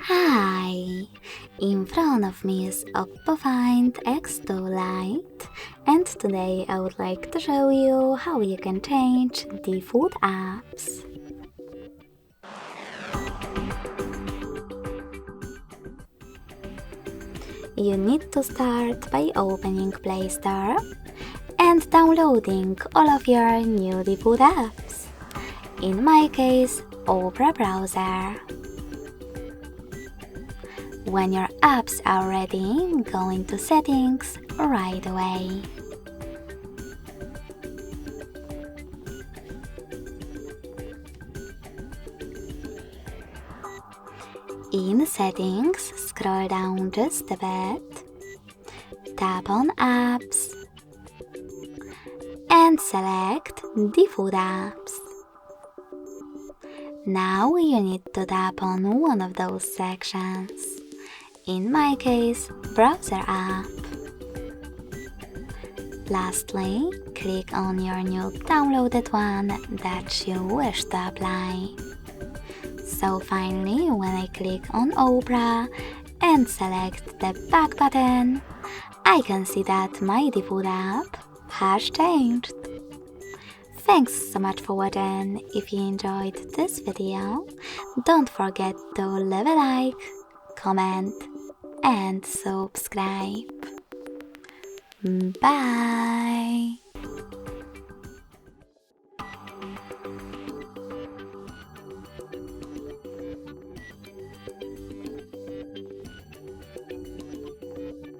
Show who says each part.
Speaker 1: Hi! In front of me is OPPO Find X2 Lite, and today I would like to show you how you can change the food apps. You need to start by opening Play Store and downloading all of your new food apps. In my case, Opera browser. When your apps are ready, go into Settings right away. In Settings, scroll down just a bit, tap on Apps, and select the food apps. Now you need to tap on one of those sections. In my case, Browser app. Lastly, click on your new downloaded one that you wish to apply. So finally, when I click on Opera and select the back button, I can see that my default app has changed. Thanks so much for watching. If you enjoyed this video, don't forget to leave a like, comment and subscribe. Bye!